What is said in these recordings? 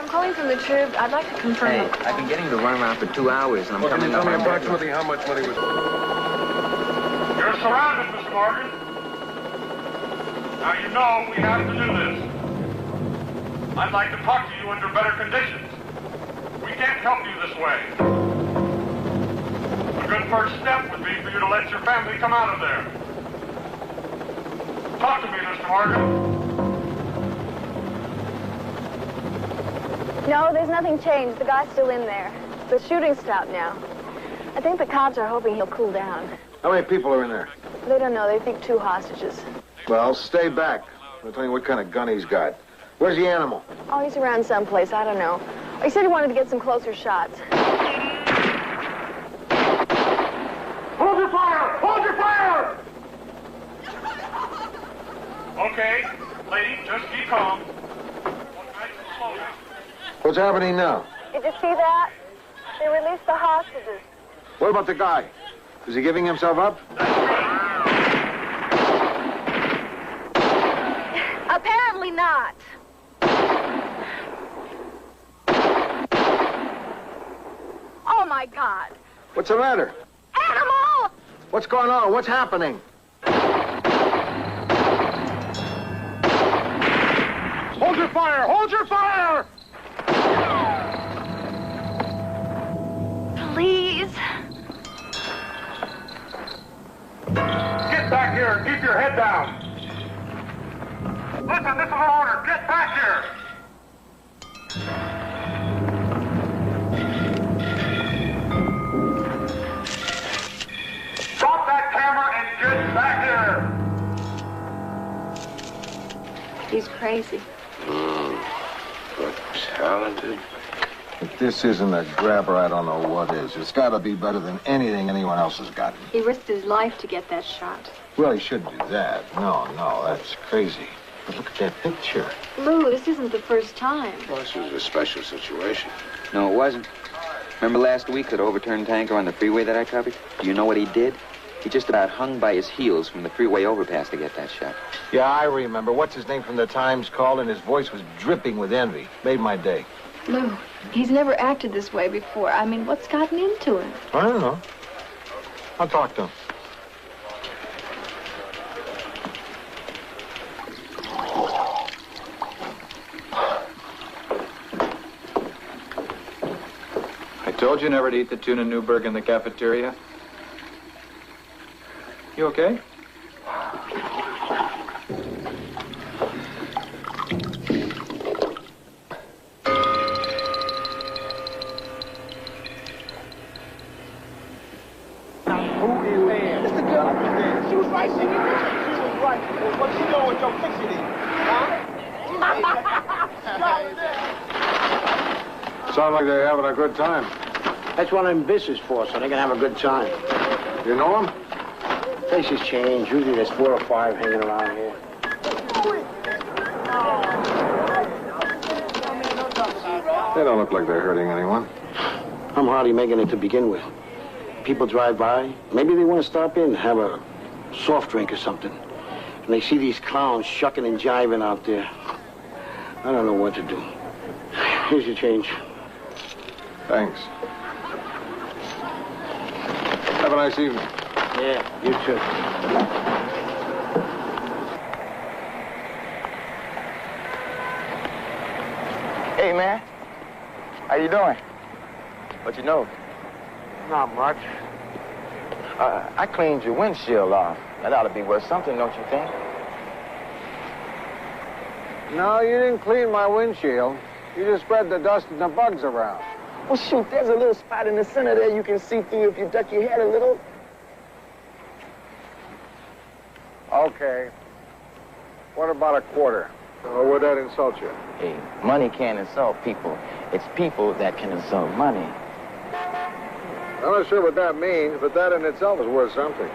I'm calling from the Trib. I'd like to confirm. Hey, I've been getting the runaround for 2 hours, and I'm coming up. Can you tell me approximately how much money was... You're surrounded, Mr. Morgan. Now you know we have to do this. I'd like to talk to you under better conditions. We can't help you this way. A good first step would be for you to let your family come out of there. Talk to me, Mr. Morgan. No, there's nothing changed. The guy's still in there. The shooting stopped now. I think the cops are hoping he'll cool down. How many people are in there? They don't know. They think 2 hostages. Well, stay back. I'll tell you what kind of gun he's got. Where's the animal? Oh, he's around someplace. I don't know. He said he wanted to get some closer shots. Hold your fire! Hold your fire! Okay, lady, just keep calm. What's happening now? Did you see that? They released the hostages. What about the guy? Is he giving himself up? Apparently not. Oh, my God. What's the matter? Animal! What's going on? What's happening? Hold your fire! Hold your fire! Please. Get back here and keep your head down. Listen, this is an order. Get back here. Drop that camera and get back here. He's crazy. But talented. If this isn't a grabber, I don't know what is. It's got to be better than anything anyone else has gotten. He risked his life to get that shot. Well, he shouldn't do that. No, that's crazy. But look at that picture. Lou, this isn't the first time. Well, this was a special situation. No, it wasn't. Remember last week that overturned tanker on the freeway that I covered? Do you know what he did? He just about hung by his heels from the freeway overpass to get that shot. Yeah, I remember. What's his name from the Times called, and his voice was dripping with envy. Made my day. Lou, he's never acted this way before. I mean, what's gotten into him? I don't know. I'll talk to him. I told you never to eat the tuna Newburg in the cafeteria. You okay? What you doing with your fixity? Huh? Sound like they're having a good time. That's what I'm in business for, so they can have a good time. You know them? Places change. Usually there's 4 or 5 hanging around here. They don't look like they're hurting anyone. I'm hardly making it to begin with. People drive by. Maybe they want to stop in and have a soft drink or something. And they see these clowns shucking and jiving out there. I don't know what to do. Here's your change. Thanks. Have a nice evening. Yeah, you too. Hey, man. How you doing? What you know? Not much. I cleaned your windshield off. That ought to be worth something, don't you think? No, you didn't clean my windshield. You just spread the dust and the bugs around. Well, shoot, there's a little spot in the center there you can see through if you duck your head a little. Okay. What about a quarter? Or would that insult you? Hey, money can't insult people. It's people that can insult money. I'm not sure what that means, but that in itself is worth something.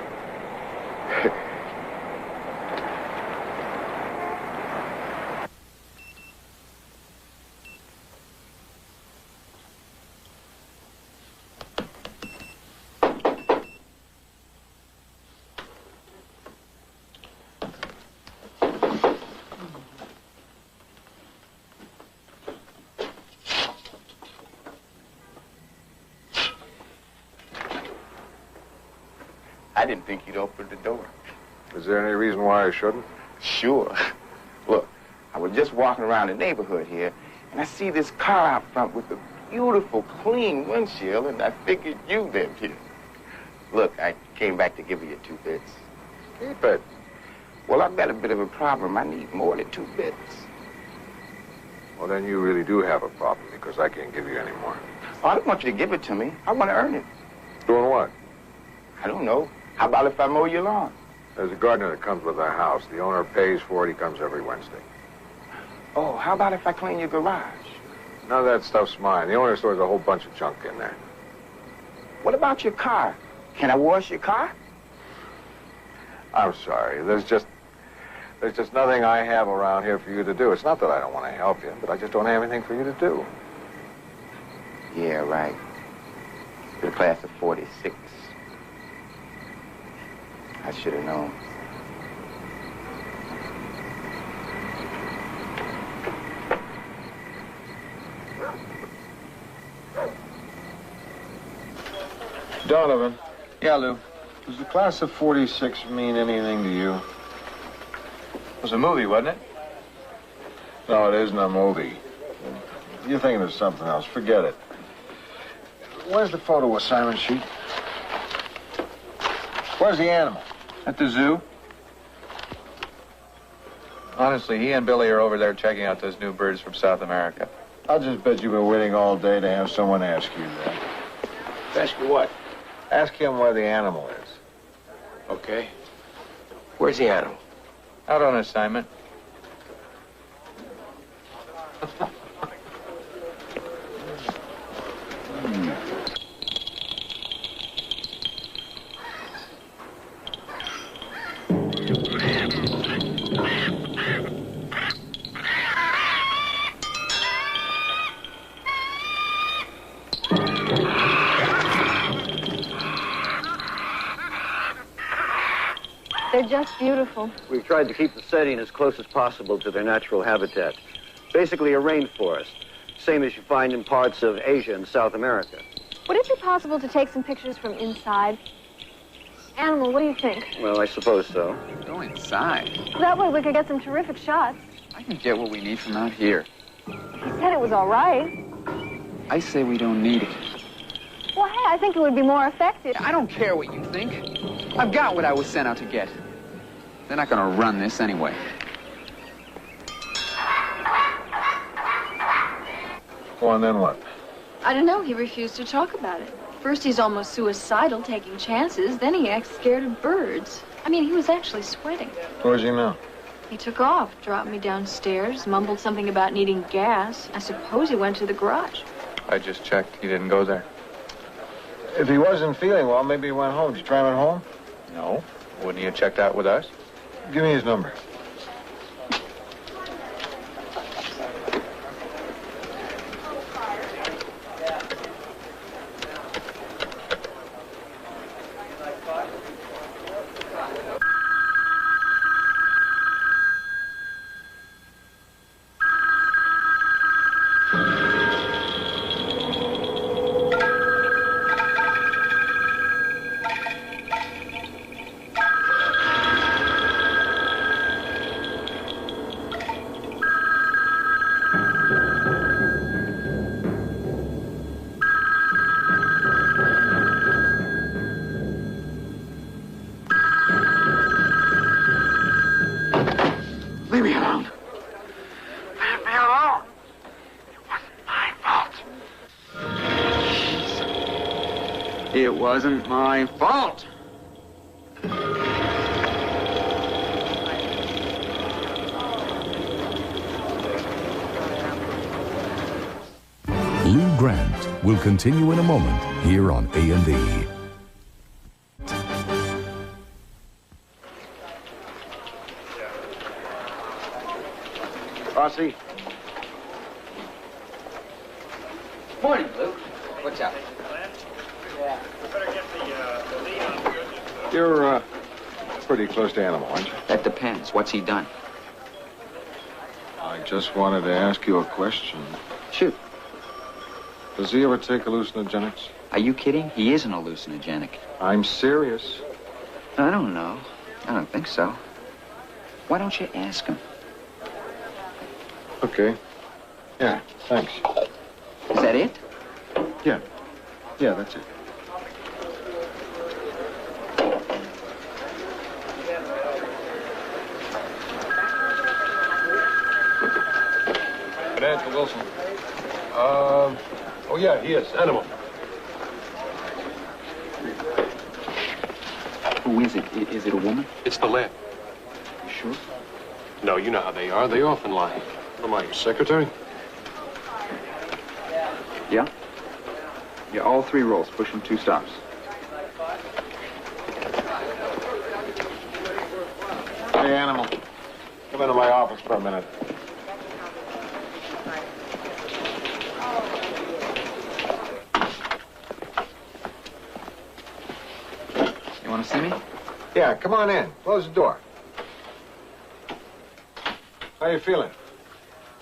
I didn't think you'd open the door. Is there any reason why I shouldn't? Sure. Look, I was just walking around the neighborhood here, and I see this car out front with a beautiful, clean windshield, and I figured you lived here. Look, I came back to give you 2 bits. Keep it. Well, I've got a bit of a problem. I need more than 2 bits. Well, then you really do have a problem, because I can't give you any more. Oh, I don't want you to give it to me. I want to earn it. Doing what? I don't know. How about if I mow your lawn? There's a gardener that comes with our house. The owner pays for it. He comes every Wednesday. Oh, how about if I clean your garage? None of that stuff's mine. The owner stores a whole bunch of junk in there. What about your car? Can I wash your car? I'm sorry. There's just nothing I have around here for you to do. It's not that I don't want to help you, but I just don't have anything for you to do. Yeah, right. The class of 46. I should have known. Donovan, Yeah, Lou. does the class of 46 mean anything to you? It was a movie, wasn't it? No, it isn't a movie. You're thinking of something else. Forget it. Where's the photo assignment sheet? Where's the animal? At the zoo. Honestly, he and Billy are over there checking out those new birds from South America. I'll just bet you've been waiting all day to have someone ask you that. Ask you what? Ask him where the animal is. Okay. Where's the animal? Out on assignment. They're just beautiful. We've tried to keep the setting as close as possible to their natural habitat. Basically a rainforest, same as you find in parts of Asia and South America. Would it be possible to take some pictures from inside? Animal, what do you think? Well, I suppose so. Go inside. That way we could get some terrific shots. I can get what we need from out here. He said it was all right. I say we don't need it. Well, hey, I think it would be more effective. I don't care what you think. I've got what I was sent out to get. They're not gonna run this anyway. Well, and then what? I don't know. He refused to talk about it. First, he's almost suicidal, taking chances. Then he acts scared of birds. I mean, he was actually sweating. Where's he now? He took off, dropped me downstairs, mumbled something about needing gas. I suppose he went to the garage. I just checked. He didn't go there. If he wasn't feeling well, maybe he went home. Did you try him at home? No. Wouldn't he have checked out with us? Give me his number. Leave me alone. Leave me alone. It wasn't my fault. It wasn't my fault. Lou Grant will continue in a moment here on A&E. Rossi? Morning, Luke. What's up? You're, pretty close to Animal, aren't you? That depends. What's he done? I just wanted to ask you a question. Shoot. Does he ever take hallucinogenics? Are you kidding? He is an hallucinogenic. I'm serious. I don't know. I don't think so. Why don't you ask him? Okay. Yeah, thanks. Is that it? Yeah. Yeah, that's it. Financial Wilson. Oh, yeah, he is. Animal. Who is it? Is it a woman? It's the lab. You sure? No, you know how they are. They often lie. What am I, your secretary? Yeah? Yeah, all 3 rolls. Push them 2 stops. Hey, Animal. Come into my office for a minute. You want to see me? Yeah, come on in. Close the door. How you feeling?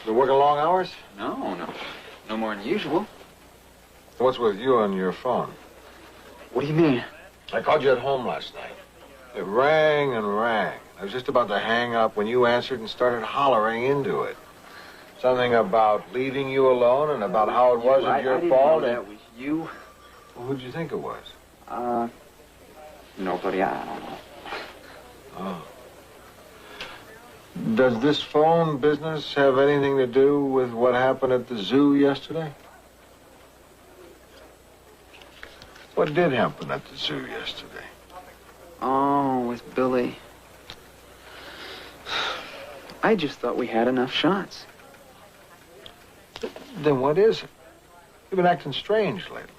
Been working long hours? No. No more than usual. What's with you on your phone? What do you mean? I called you at home last night. It rang and rang. I was just about to hang up when you answered and started hollering into it. Something about leaving you alone and about how it wasn't your fault. That was you. Well, who'd you think it was? Nobody. I don't know. Oh. Does this phone business have anything to do with what happened at the zoo yesterday? What did happen at the zoo yesterday? Oh, with Billy. I just thought we had enough shots. Then what is it? You've been acting strange lately.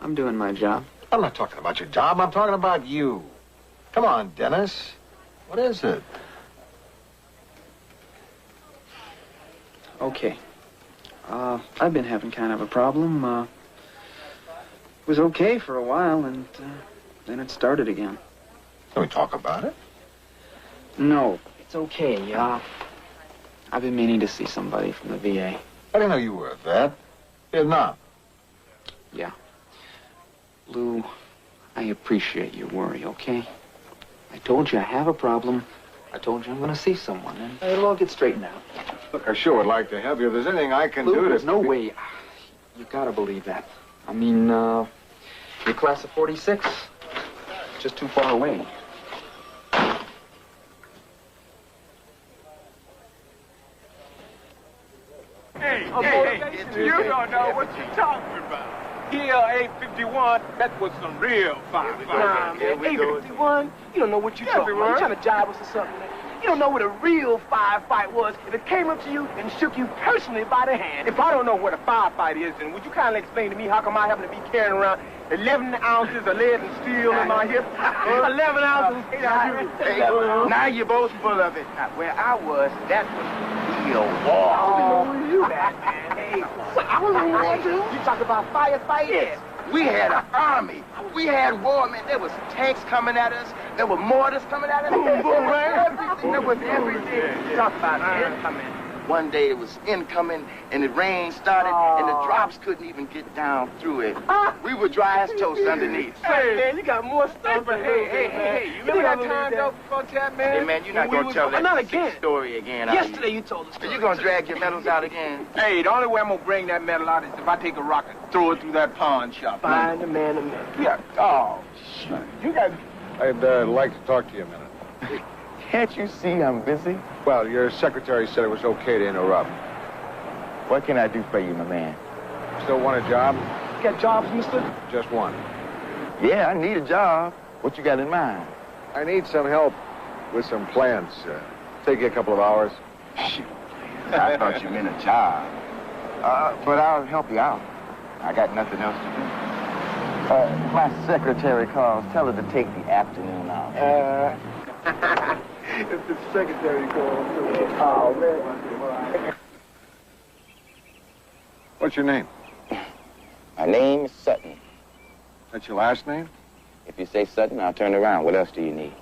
I'm doing my job. I'm not talking about your job. I'm talking about you. Come on, Dennis. What is it? Okay. I've been having kind of a problem. It was okay for a while, and then it started again. Can we talk about it? No, it's okay. I've been meaning to see somebody from the VA. I didn't know you were a vet. Vietnam. Yeah. Lou, I appreciate your worry, okay? I told you I have a problem. I told you I'm going to see someone, and it'll all get straightened out. Look, I sure would like to help you. If there's anything I can Lou, do to... there's no way. You gotta believe that. I mean, your class of 46, just too far away. Hey, you don't know what you're talking about. Here, 851, that was some real fire. Nah, man, 851, you don't know what you're talking about. You trying to jive us or something, man. You don't know what a real firefight was if it came up to you and shook you personally by the hand. If I don't know what a firefight is, then would you kindly explain to me how come I happen to be carrying around 11 ounces of lead and steel in my hip? 11 ounces? Now you're both full of it. Now, where I was, that was real war. Oh, you that, man. Hey, I was on war, too. You talk about firefight? Yes. We had an army. We had war, man. There was tanks coming at us. There were mortars coming at us. Boom, boom, man. Everything. There was everything. Talk about incoming. One day it was incoming, and the rain started, and the drops couldn't even get down through it. We were dry as toast underneath. Hey, man, you got more stuff. Hey, you remember that time, though, before that, man? Hey, man, you're not going to tell that story again, Yesterday you told us. Are you going to drag your medals out again? Hey, the only way I'm going to bring that medal out is if I take a rock and throw it through that pawn shop. Find the man. Yeah. Oh, shit. You got... I'd like to talk to you a minute. Can't you see I'm busy? Well, your secretary said it was okay to interrupt. What can I do for you, my man? Still want a job? You got jobs, mister? Just one. Yeah, I need a job. What you got in mind? I need some help with some plans. Take you a couple of hours. Shoot. I thought you meant a job. But I'll help you out. I got nothing else to do. If my secretary calls, tell her to take the afternoon off. If the secretary calls. Oh, man. What's your name? My name is Sutton. That's your last name? If you say Sutton, I'll turn around. What else do you need?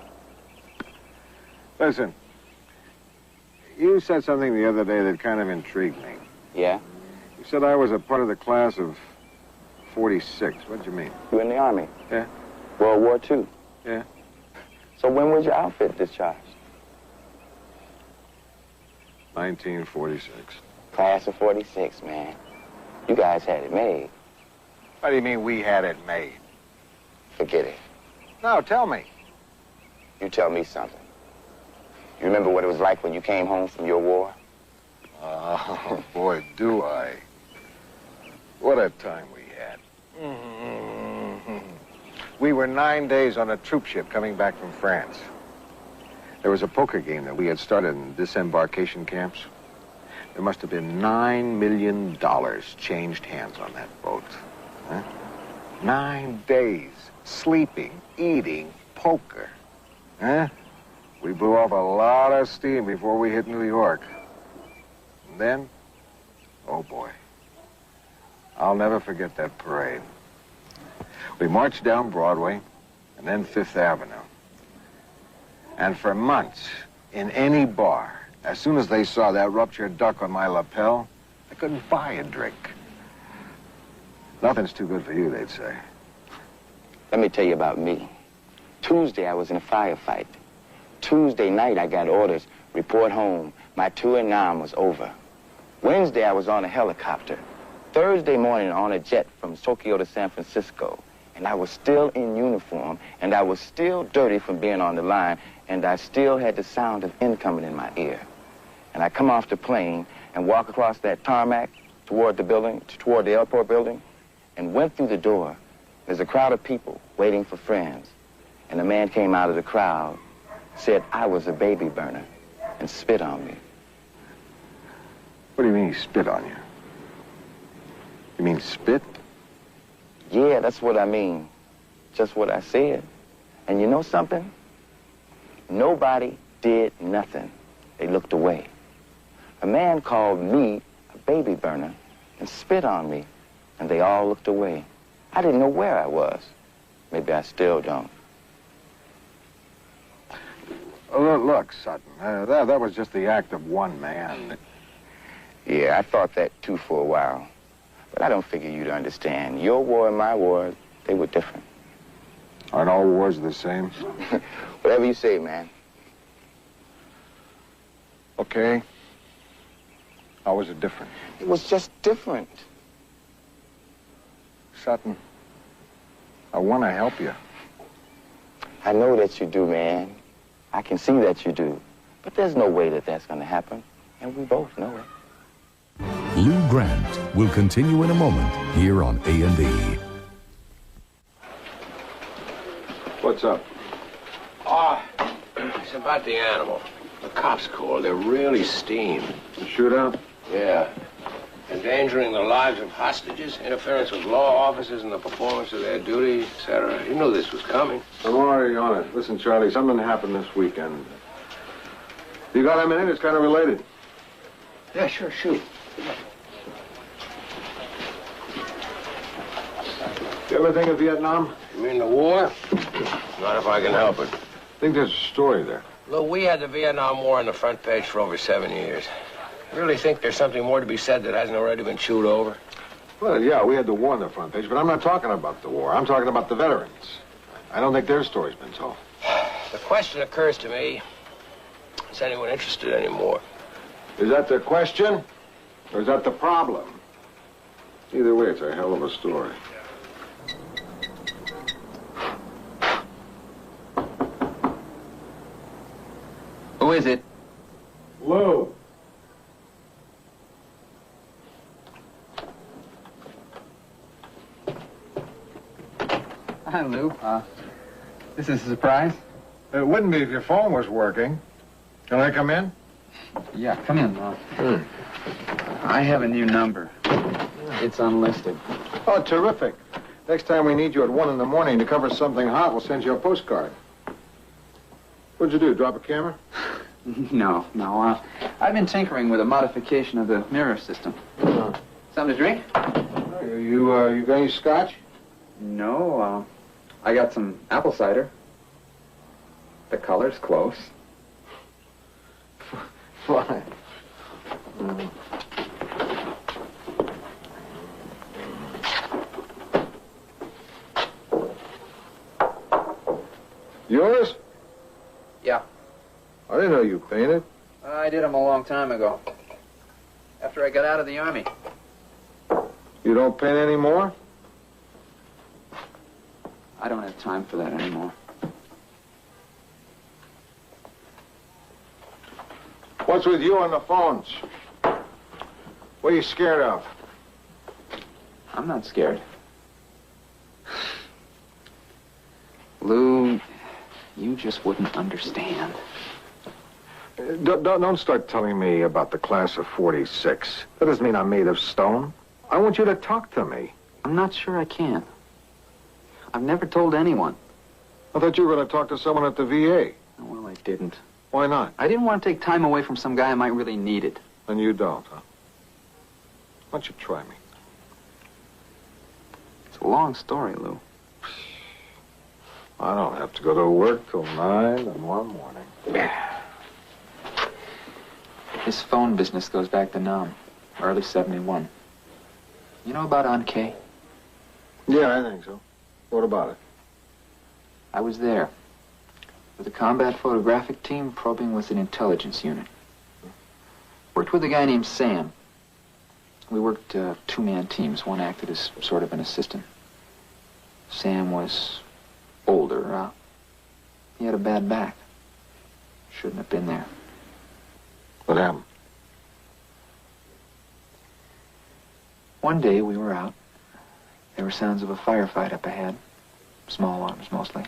Listen, you said something the other day that kind of intrigued me. Yeah? You said I was a part of the class of 1946. What do you mean? You in the Army? Yeah. World War II? Yeah. So when was your outfit discharged? 1946. Class of 46, man. You guys had it made. What do you mean we had it made? Forget it. No, tell me. You tell me something. You remember what it was like when you came home from your war? Oh, boy, do I. What a time we had. We were 9 days on a troop ship coming back from France. There was a poker game that we had started in disembarkation camps. There must have been $9 million changed hands on that boat. Huh? 9 days, sleeping, eating, poker. Huh? We blew off a lot of steam before we hit New York. And then, oh boy, I'll never forget that parade. We marched down Broadway and then Fifth Avenue. And for months, in any bar, as soon as they saw that ruptured duck on my lapel, they couldn't buy a drink. Nothing's too good for you, they'd say. Let me tell you about me. Tuesday, I was in a firefight. Tuesday night, I got orders, report home. My tour in Nam was over. Wednesday, I was on a helicopter. Thursday morning, on a jet from Tokyo to San Francisco. And I was still in uniform, and I was still dirty from being on the line, and I still had the sound of incoming in my ear. And I come off the plane and walk across that tarmac toward the building, toward the airport building, and went through the door. There's a crowd of people waiting for friends. And a man came out of the crowd, said I was a baby burner, and spit on me. What do you mean he spit on you? You mean spit? Yeah, that's what I mean. Just what I said. And you know something? Nobody did nothing. They looked away. A man called me a baby burner and spit on me, and they all looked away. I didn't know where I was. Maybe I still don't. Look, Sutton, that was just the act of one man. Yeah, I thought that too for a while. But I don't figure you'd understand. Your war and my war, they were different. Aren't all wars the same? Whatever you say, man. Okay. How was it different? It was just different. Sutton, I want to help you. I know that you do, man. I can see that you do. But there's no way that that's going to happen. And we both know it. Lou Grant will continue in a moment here on A&E. What's up? It's about the animal. The cops called. They're really steamed. The shootout? Yeah. Endangering the lives of hostages, interference with law officers in the performance of their duty, etc. You knew this was coming. I'm already on it. Listen, Charlie, something happened this weekend. You got a minute? It's kind of related. Yeah, sure, shoot. You ever think of Vietnam? You mean the war? Not if I can help it. I think there's a story there. Look, we had the Vietnam War on the front page for over 7 years. Really think there's something more to be said that hasn't already been chewed over? Well, yeah, we had the war on the front page, but I'm not talking about the war. I'm talking about the veterans. I don't think their story's been told. The question occurs to me, is anyone interested anymore? Is that the question? Or is that the problem? Either way, it's a hell of a story. Who is it? Lou. Hi, Lou. This is a surprise? It wouldn't be if your phone was working. Can I come in? Yeah, come in, I have a new number. It's unlisted. Oh, terrific. Next time we need you at 1 in the morning to cover something hot, we'll send you a postcard. What'd you do, drop a camera? No. I've been tinkering with a modification of the mirror system. Something to drink? You got any scotch? No, I got some apple cider. The color's close. Fine. painted? I did them a long time ago. After I got out of the Army. You don't paint anymore? I don't have time for that anymore. What's with you on the phones? What are you scared of? I'm not scared. Lou, you just wouldn't understand. Don't start telling me about the class of 46. That doesn't mean I'm made of stone. I want you to talk to me. I'm not sure I can. I've never told anyone. I thought you were going to talk to someone at the VA. Well, I didn't. Why not? I didn't want to take time away from some guy I might really need it. And you don't, huh? Why don't you try me? It's a long story, Lou. I don't have to go to work till 9 in one morning. This phone business goes back to Nam, early 71. You know about Anke? Yeah, I think so. What about it? I was there with a combat photographic team probing with an intelligence unit. Worked with a guy named Sam. We worked two-man teams. One acted as sort of an assistant. Sam was older. He had a bad back. Shouldn't have been there. What happened? One day we were out. There were sounds of a firefight up ahead. Small arms, mostly.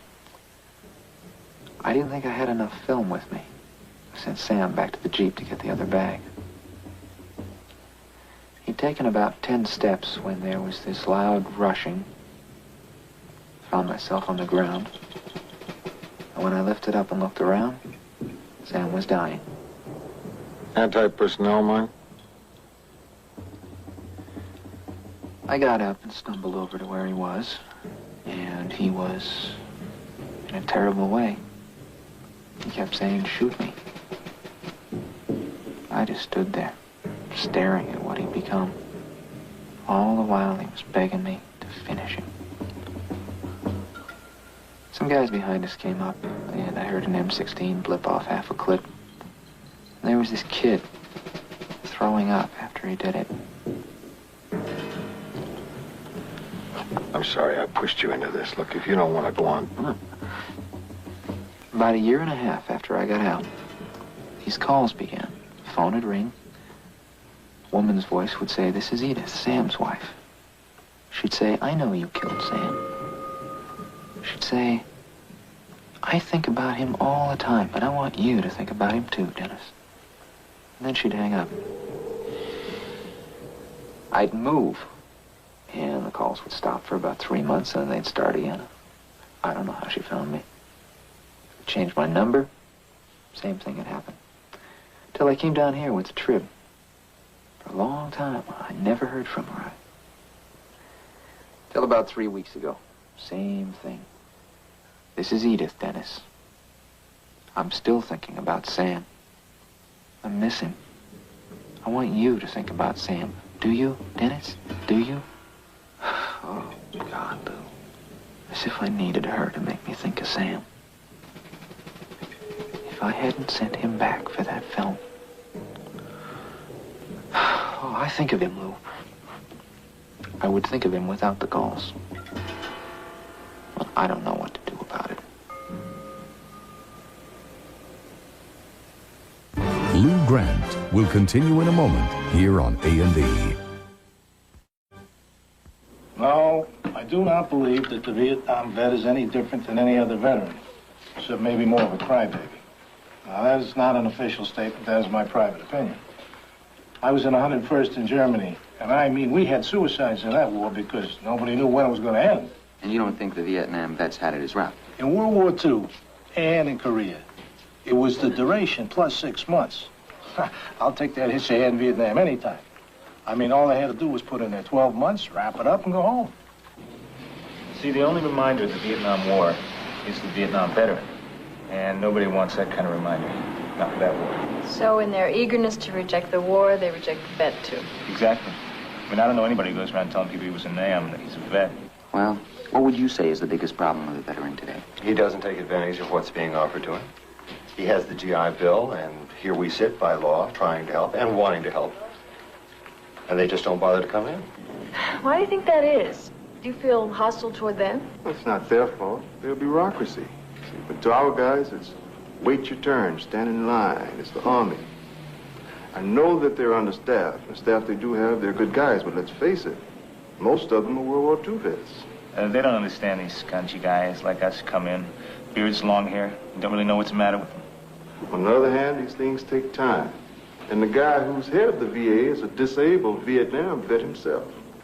I didn't think I had enough film with me. I sent Sam back to the Jeep to get the other bag. He'd taken about 10 steps when there was this loud rushing. Found myself on the ground. And when I lifted up and looked around, Sam was dying. Anti-personnel mine? I got up and stumbled over to where he was, and he was in a terrible way. He kept saying, "Shoot me." I just stood there, staring at what he'd become. All the while he was begging me to finish him. Some guys behind us came up, and I heard an M16 blip off half a clip. And there was this kid throwing up after he did it. I'm sorry I pushed you into this. Look, if you don't want to go on... About a year and a half after I got out, these calls began. The phone would ring. A woman's voice would say, "This is Edith, Sam's wife." She'd say, "I know you killed Sam." She'd say, "I think about him all the time, but I want you to think about him too, Dennis." And then she'd hang up. I'd move, and the calls would stop for about 3 months, and then they'd start again. I don't know how she found me. Changed my number, same thing had happened. Till I came down here with the Trib. For a long time, I never heard from her. Till about 3 weeks ago, same thing. "This is Edith, Dennis. I'm still thinking about Sam. I miss him. I want you to think about Sam. Do you, Dennis? Do you?" Oh, God, Lou. As if I needed her to make me think of Sam. If I hadn't sent him back for that film. Oh, I think of him, Lou. I would think of him without the calls. Well, I don't know what to do about it. Lou Grant will continue in a moment here on A&E. No, I do not believe that the Vietnam vet is any different than any other veteran, except maybe more of a crybaby. Now, that is not an official statement. That is my private opinion. I was in 101st in Germany, and I mean, we had suicides in that war because nobody knew when it was going to end. And you don't think the Vietnam vets had it as rough? In World War II and in Korea, it was the duration plus 6 months. I'll take that hit you had in Vietnam anytime. I mean, all they had to do was put in their 12 months, wrap it up, and go home. See, the only reminder of the Vietnam War is the Vietnam veteran. And nobody wants that kind of reminder. Not for that war. So in their eagerness to reject the war, they reject the vet, too. Exactly. I mean, I don't know anybody who goes around telling people he was a NAM, that he's a vet. Well, what would you say is the biggest problem with a veteran today? He doesn't take advantage of what's being offered to him. He has the GI Bill, and here we sit by law trying to help and wanting to help. And they just don't bother to come in. Why do you think that is? Do you feel hostile toward them? It's not their fault. They're bureaucracy. See, but to our guys, it's wait your turn, stand in line. It's the Army. I know that they're understaffed. The staff they do have, they're good guys, but let's face it, most of them are World War II vets. They don't understand these country guys like us come in, beards, long hair, and don't really know what's the matter with them. On the other hand, these things take time. And the guy who's head of the VA is a disabled Vietnam vet himself.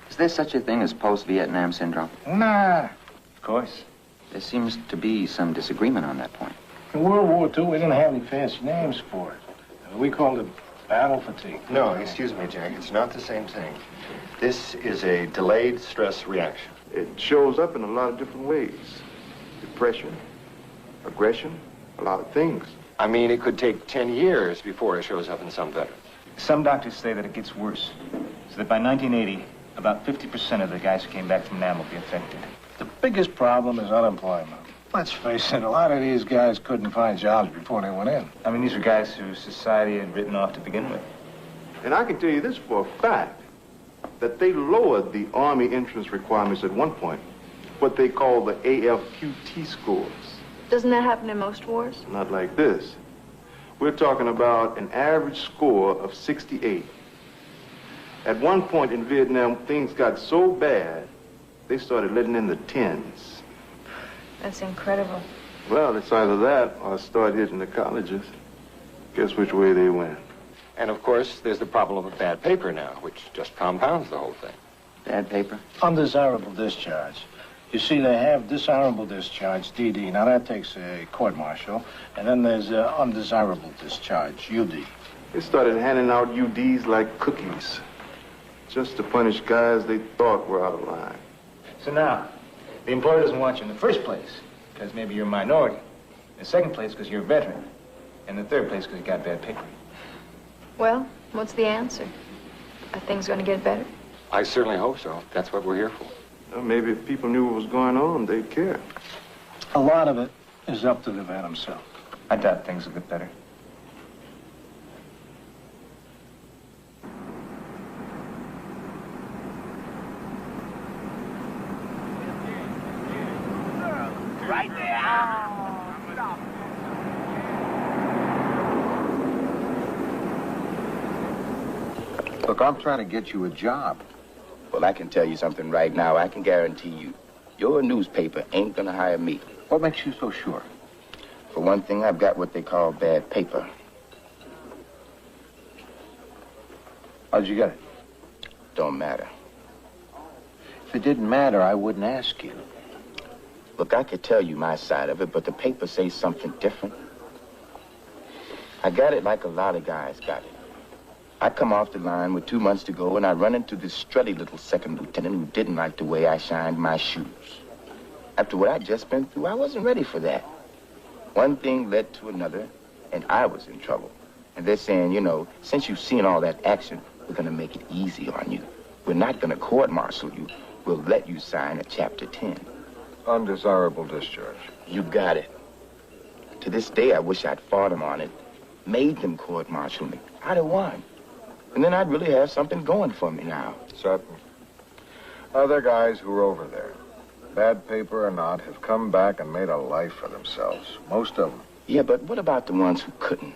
Is there such a thing as post-Vietnam syndrome? Nah. Of course. There seems to be some disagreement on that point. In World War II, we didn't have any fancy names for it. We called it battle fatigue. No, excuse me, Jack. It's not the same thing. This is a delayed stress reaction. It shows up in a lot of different ways. Depression, aggression, a lot of things. I mean, it could take 10 years before it shows up in some veterans. Some doctors say that it gets worse, so that by 1980, about 50% of the guys who came back from Nam will be affected. The biggest problem is unemployment. Let's face it, a lot of these guys couldn't find jobs before they went in. I mean, these are guys who society had written off to begin with. And I can tell you this for a fact, that they lowered the Army entrance requirements at one point, what they call the AFQT scores. Doesn't that happen in most wars? Not like this. We're talking about an average score of 68. At one point in Vietnam, things got so bad, they started letting in the 10s. That's incredible. Well, it's either that or start hitting the colleges. Guess which way they went. And of course, there's the problem of bad paper now, which just compounds the whole thing. Bad paper? Undesirable discharge. You see, they have dishonorable discharge, DD. Now, that takes a court-martial. And then there's undesirable discharge, UD. They started handing out UDs like cookies, just to punish guys they thought were out of line. So now, the employer doesn't want you in the first place, because maybe you're a minority. In the second place, because you're a veteran. And in the third place, because you got bad paper. Well, what's the answer? Are things going to get better? I certainly hope so. That's what we're here for. Well, maybe if people knew what was going on, they'd care. A lot of it is up to the vet himself. I doubt things will get better. Right there. Look, I'm trying to get you a job. Well, I can tell you something right now. I can guarantee you, your newspaper ain't gonna hire me. What makes you so sure? For one thing, I've got what they call bad paper. How'd you get it? Don't matter. If it didn't matter, I wouldn't ask you. Look, I could tell you my side of it, but the paper says something different. I got it like a lot of guys got it. I come off the line with 2 months to go, and I run into this strutty little second lieutenant who didn't like the way I shined my shoes. After what I'd just been through, I wasn't ready for that. One thing led to another, and I was in trouble. And they're saying, you know, since you've seen all that action, we're going to make it easy on you. We're not going to court-martial you. We'll let you sign a Chapter 10. Undesirable discharge. You got it. To this day, I wish I'd fought them on it, made them court-martial me. I'd have won. And then I'd really have something going for me now. Sutton. Other guys who are over there, bad paper or not, have come back and made a life for themselves. Most of them. Yeah, but what about the ones who couldn't?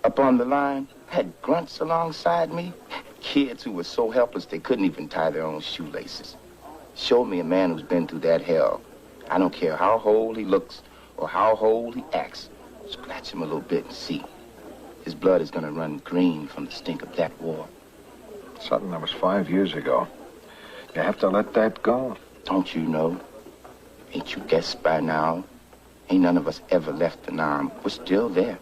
Up on the line, had grunts alongside me. Kids who were so helpless they couldn't even tie their own shoelaces. Show me a man who's been through that hell. I don't care how whole he looks or how whole he acts. Scratch him a little bit and see. His blood is going to run green from the stink of that war. Sutton, that was 5 years ago. You have to let that go. Don't you know? Ain't you guessed by now? Ain't none of us ever left the Nam. We're still there.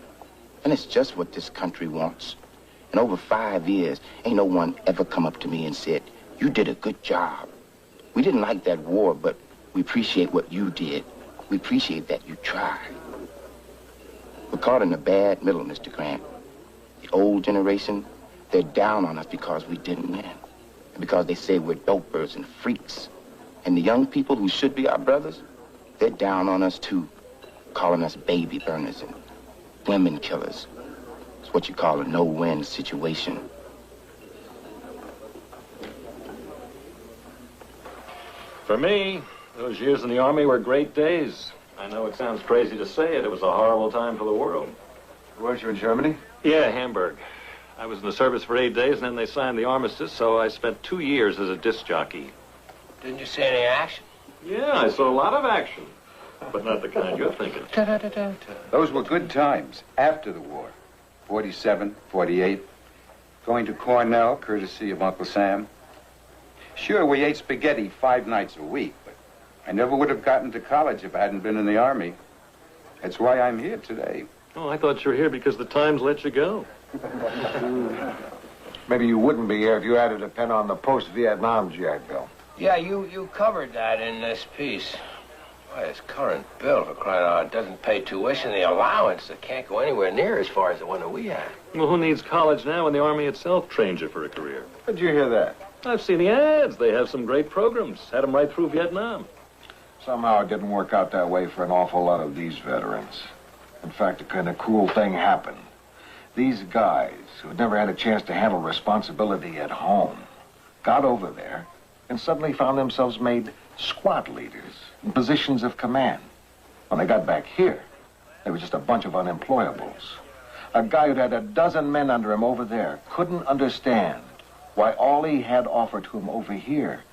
And it's just what this country wants. In over 5 years, ain't no one ever come up to me and said, you did a good job. We didn't like that war, but we appreciate what you did. We appreciate that you tried. We're caught in a bad middle, Mr. Grant. The old generation, they're down on us because we didn't win. And because they say we're dopers and freaks. And the young people who should be our brothers, they're down on us too, calling us baby burners and women killers. It's what you call a no-win situation. For me, those years in the Army were great days. I know it sounds crazy to say it. It was a horrible time for the world. Weren't you in Germany? Yeah, Hamburg. I was in the service for 8 days, and then they signed the armistice, so I spent 2 years as a disc jockey. Didn't you see any action? Yeah, I saw a lot of action, but not the kind you're thinking. Those were good times after the war. 47, 48. Going to Cornell, courtesy of Uncle Sam. Sure, we ate spaghetti 5 nights a week, but I never would have gotten to college if I hadn't been in the Army. That's why I'm here today. Oh, I thought you were here because the Times let you go. Maybe you wouldn't be here if you added a pen on the post-Vietnam JAG bill. Yeah, you covered that in this piece. Why, this current bill, for crying out, doesn't pay tuition. The allowance that can't go anywhere near as far as the one that we had. Well, who needs college now when the Army itself trains you for a career? How'd you hear that? I've seen the ads. They have some great programs. Had them right through Vietnam. Somehow it didn't work out that way for an awful lot of these veterans. In fact, a kind of cool thing happened. These guys, who had never had a chance to handle responsibility at home, got over there and suddenly found themselves made squad leaders in positions of command. When they got back here, they were just a bunch of unemployables. A guy who'd had a dozen men under him over there couldn't understand why all he had offered to him over here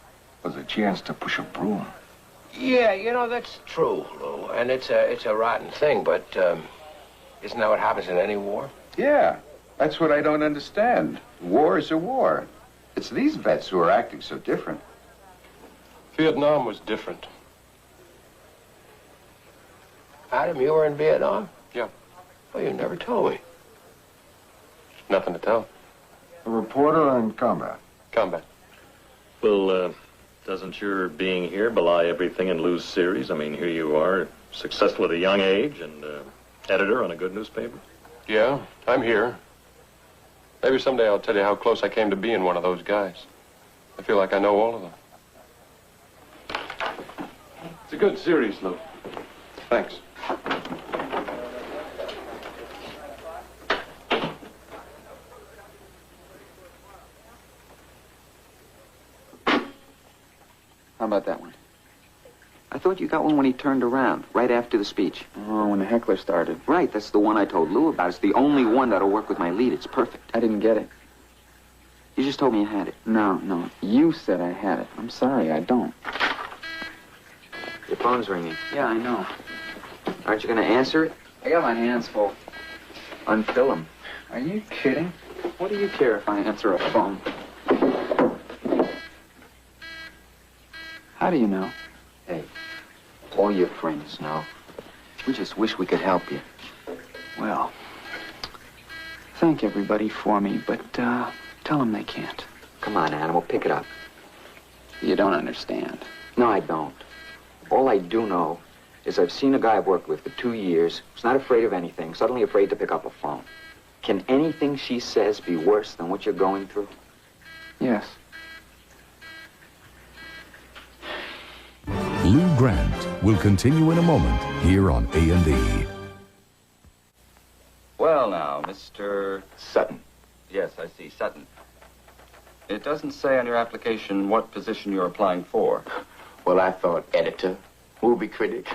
was a chance to push a broom. Yeah, you know, that's true, Lou. And it's a rotten thing, but isn't that what happens in any war? Yeah, that's what I don't understand. War is a war. It's these vets who are acting so different. Vietnam was different. Adam, you were in Vietnam? Yeah. Well, you never told me. Nothing to tell. A reporter or in combat? Combat. Well, doesn't your being here belie everything in Lou's series? I mean, here you are, successful at a young age and editor on a good newspaper. Yeah, I'm here. Maybe someday I'll tell you how close I came to being one of those guys. I feel like I know all of them. It's a good series, Lou. Thanks. How about that one? I thought you got one when he turned around, right after the speech. Oh, when the heckler started. Right, that's the one I told Lou about. It's the only one that'll work with my lead. It's perfect. I didn't get it. You just told me you had it. No. You said I had it. I'm sorry, I don't. Your phone's ringing. Yeah, I know. Aren't you going to answer it? I got my hands full. Unfill them. Are you kidding? What do you care if I answer a phone? How do you know? Hey, all your friends know. We just wish we could help you. Well, thank everybody for me, but tell them they can't. Come on, Animal, pick it up. You don't understand. No, I don't. All I do know is I've seen a guy I've worked with for 2 years who's not afraid of anything, suddenly afraid to pick up a phone. Can anything she says be worse than what you're going through? Yes. Lou Grant will continue in a moment here on A&E. Well, now, Mr. Sutton. Yes, I see, Sutton. It doesn't say on your application what position you're applying for. Well, I thought editor, movie critic.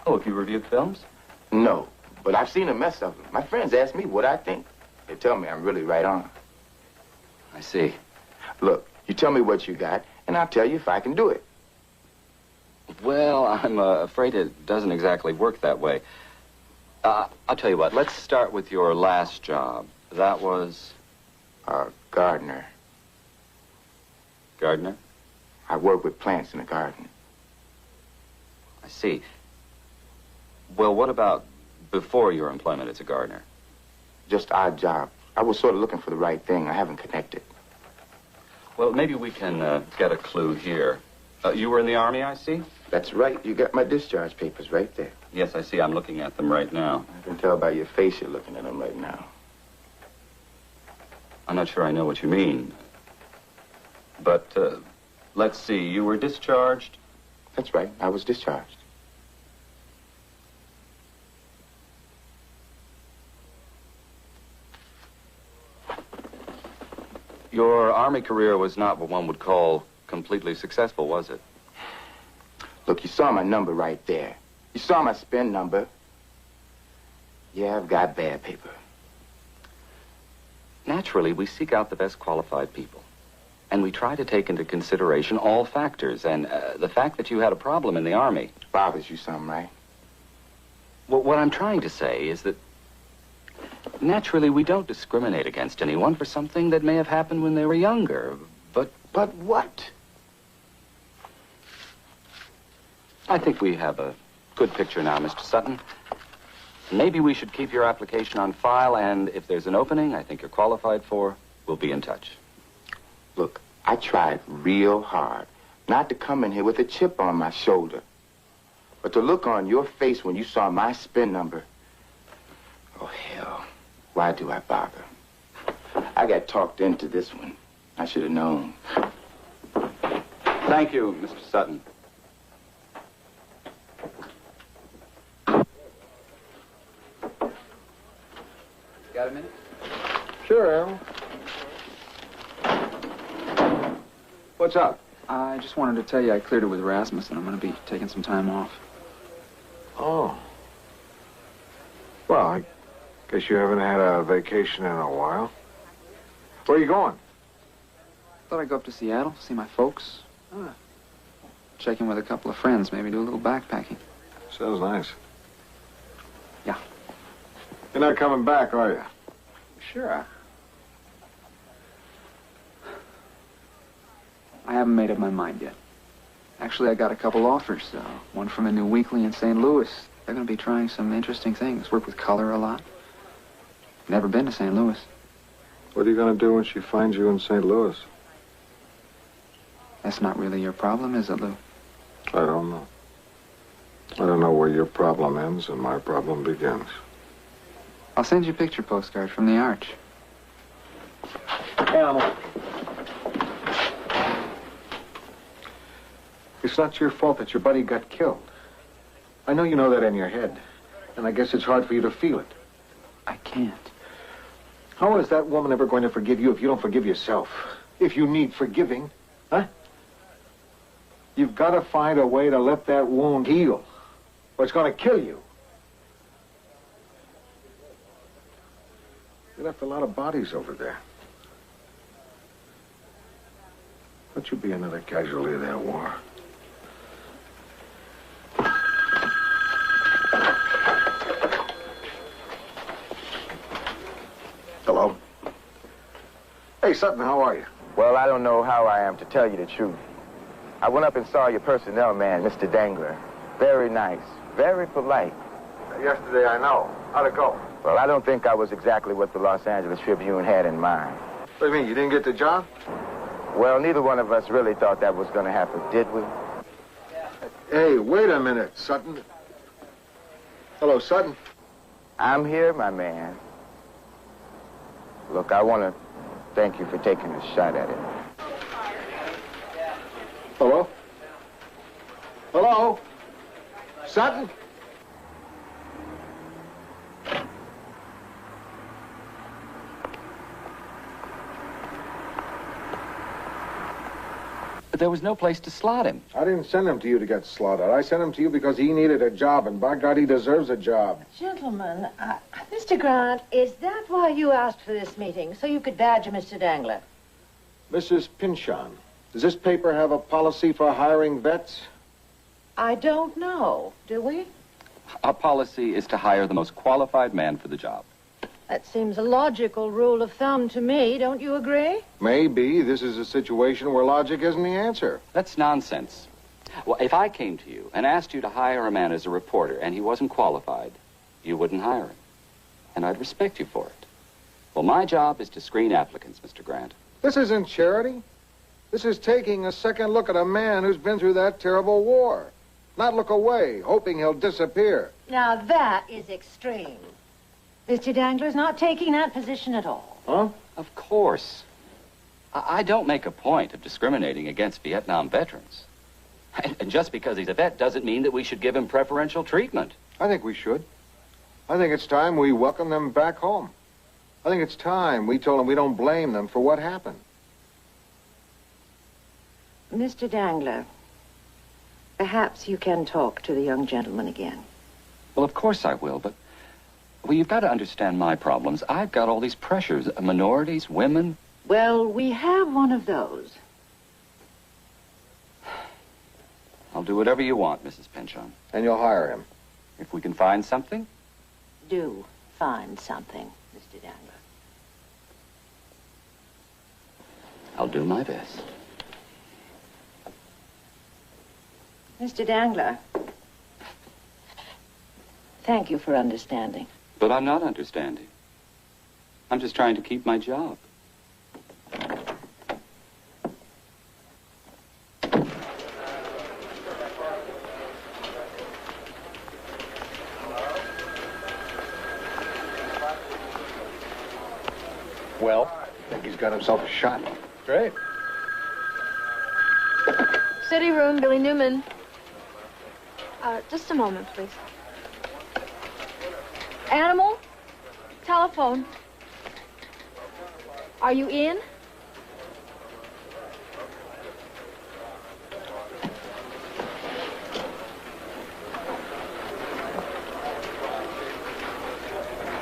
Oh, have you reviewed films? No, but I've seen a mess of them. My friends ask me what I think. They tell me I'm really right on. I see. Look, you tell me what you got, and I'll tell you if I can do it. Well, I'm afraid it doesn't exactly work that way. I'll tell you what, let's start with your last job. That was... gardener. Gardener? I work with plants in the garden. I see. Well, what about before your employment as a gardener? Just odd job. I was sort of looking for the right thing. I haven't connected. Well, maybe we can get a clue here. You were in the Army, I see? That's right. You got my discharge papers right there. Yes, I see. I'm looking at them right now. I can tell by your face you're looking at them right now. I'm not sure I know what you mean. But, let's see. You were discharged? That's right. I was discharged. Your Army career was not what one would call completely successful, was it? Look, you saw my number right there. You saw my spin number. Yeah, I've got bad paper. Naturally, we seek out the best qualified people. And we try to take into consideration all factors. And the fact that you had a problem in the Army bothers you some, right? Well, what I'm trying to say is that naturally we don't discriminate against anyone for something that may have happened when they were younger. But what? I think we have a good picture now, Mr. Sutton. Maybe we should keep your application on file, and if there's an opening I think you're qualified for, we'll be in touch. Look, I tried real hard not to come in here with a chip on my shoulder. But the look on your face when you saw my spin number, oh, hell, why do I bother? I got talked into this one. I should have known. Thank you, Mr. Sutton. Got a minute? Sure, Al. What's up? I just wanted to tell you I cleared it with Rasmus, and I'm going to be taking some time off. Oh. Well, I guess you haven't had a vacation in a while. Where are you going? Thought I'd go up to Seattle, see my folks. Check in with a couple of friends, maybe do a little backpacking. Sounds nice. Yeah. You're not coming back, are you? Sure. I haven't made up my mind yet. Actually, I got a couple offers. One from a new weekly in St. Louis. They're going to be trying some interesting things. Work with color a lot. Never been to St. Louis. What are you going to do when she finds you in St. Louis? That's not really your problem, is it, Lou? I don't know. I don't know where your problem ends and my problem begins. I'll send you a picture postcard from the Arch. Animal. It's not your fault that your buddy got killed. I know you know that in your head, and I guess it's hard for you to feel it. I can't. How is that woman ever going to forgive you if you don't forgive yourself? If you need forgiving, huh? You've got to find a way to let that wound heal, or it's going to kill you. You left a lot of bodies over there. Don't you be another casualty of that war. Hello. Hey, Sutton, how are you? Well, I don't know how I am, to tell you the truth. I went up and saw your personnel man, Mr. Dangler. Very nice, very polite. Yesterday, I know. How'd it go? Well, I don't think I was exactly what the Los Angeles Tribune had in mind. What do you mean, you didn't get the job? Well, neither one of us really thought that was going to happen, did we? Hey, wait a minute, Sutton. Hello, Sutton. I'm here, my man. Look, I want to thank you for taking a shot at it. Hello? Hello? Sutton? But there was no place to slot him. I didn't send him to you to get slaughtered. I sent him to you because he needed a job, and by God, he deserves a job. Gentlemen, Mr. Grant, is that why you asked for this meeting? So you could badger Mr. Dangler? Mrs. Pinchon, does this paper have a policy for hiring vets? I don't know. Do we? Our policy is to hire the most qualified man for the job. That seems a logical rule of thumb to me. Don't you agree? Maybe this is a situation where logic isn't the answer. That's nonsense. Well, if I came to you and asked you to hire a man as a reporter and he wasn't qualified, you wouldn't hire him. And I'd respect you for it. Well, my job is to screen applicants, Mr. Grant. This isn't charity. This is taking a second look at a man who's been through that terrible war. Not look away, hoping he'll disappear. Now, that is extreme. Mr. Dangler's not taking that position at all. Huh? Of course. I don't make a point of discriminating against Vietnam veterans. And just because he's a vet doesn't mean that we should give him preferential treatment. I think we should. I think it's time we welcome them back home. I think it's time we told them we don't blame them for what happened. Mr. Dangler, perhaps you can talk to the young gentleman again. Well, of course I will, but... Well, you've got to understand my problems. I've got all these pressures. Minorities, women. Well, we have one of those. I'll do whatever you want, Mrs. Pynchon. And you'll hire him? If we can find something. Do find something, Mr. Dangler. I'll do my best. Mr. Dangler, thank you for understanding. But I'm not understanding. I'm just trying to keep my job. Well, I think he's got himself a shot. Great. City room, Billy Newman. Just a moment, please. Animal? Telephone. Are you in?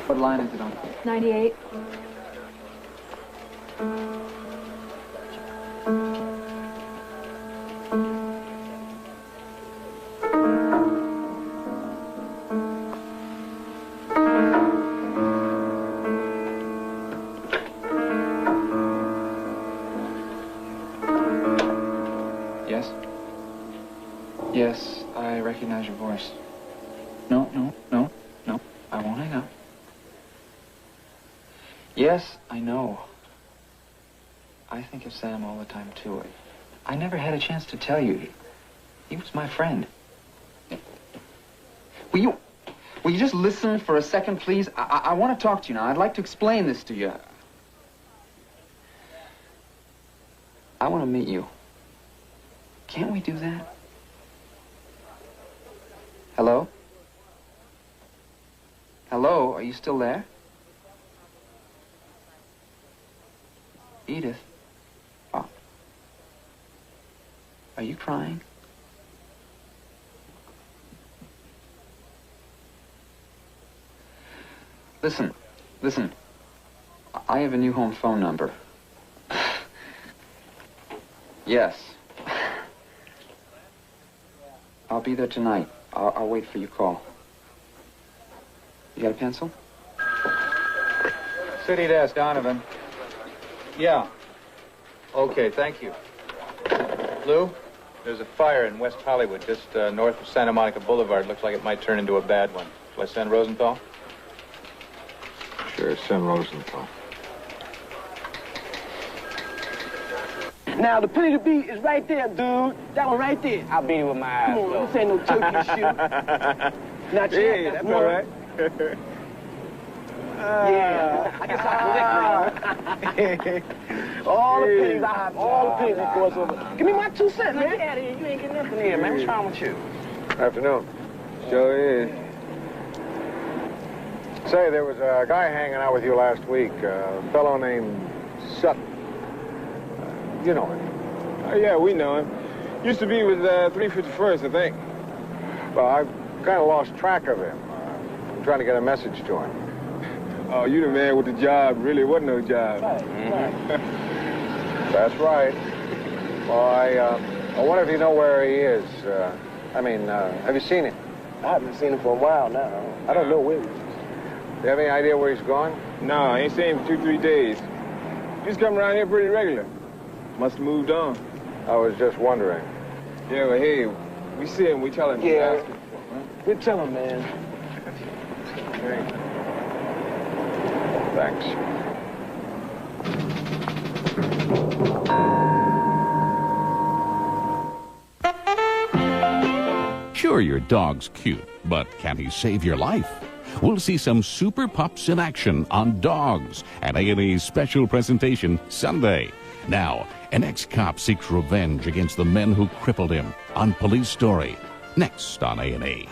What line is it on? 98. Yes? Yes, I recognize your voice. No, I won't hang up. Yes, I know. I think of Sam all the time, too. I never had a chance to tell you. He was my friend. Will you just listen for a second, please? I want to talk to you now. I'd like to explain this to you. I want to meet you. Can't we do that? Hello? Hello, are you still there? Edith? Oh. Are you crying? Listen. I have a new home phone number. Yes. I'll be there tonight. I'll wait for your call. You got a pencil? City desk, Donovan. Yeah. Okay, thank you. Lou, there's a fire in West Hollywood, just north of Santa Monica Boulevard. Looks like it might turn into a bad one. Shall I send Rosenthal? Sure, send Rosenthal. Now, the penny to beat is right there, dude. That one right there. I'll beat it with my eyes. Come on, this ain't no turkey shoot. Not Hey, yet, that's one. all right. Yeah, I guess I'll all the pennies, I have all the pennies before it's over. Give me my 2 cents, man. Get out of here. You ain't getting nothing here, man. What's wrong with you? Afternoon. Sure is. Say, there was a guy hanging out with you last week, a fellow named Sutton. You know him. Oh, yeah, we know him. Used to be with 351st, I think. Well, I've kind of lost track of him. I'm trying to get a message to him. Oh, you the man with the job. Really wasn't no job. That's right. Well, I wonder if you know where he is. Have you seen him? I haven't seen him for a while now. I don't know where he is. Do you have any idea where he's gone? No, I ain't seen him for 2-3 days. He's come around here pretty regular. Must have moved on. I was just wondering. Yeah, well, hey, we see him, we tell him. Yeah. We tell him, man. Okay. Thanks. Sure, your dog's cute, but can he save your life? We'll see some super pups in action on Dogs at A&E's special presentation Sunday. Now, an ex-cop seeks revenge against the men who crippled him on Police Story. Next on A&E.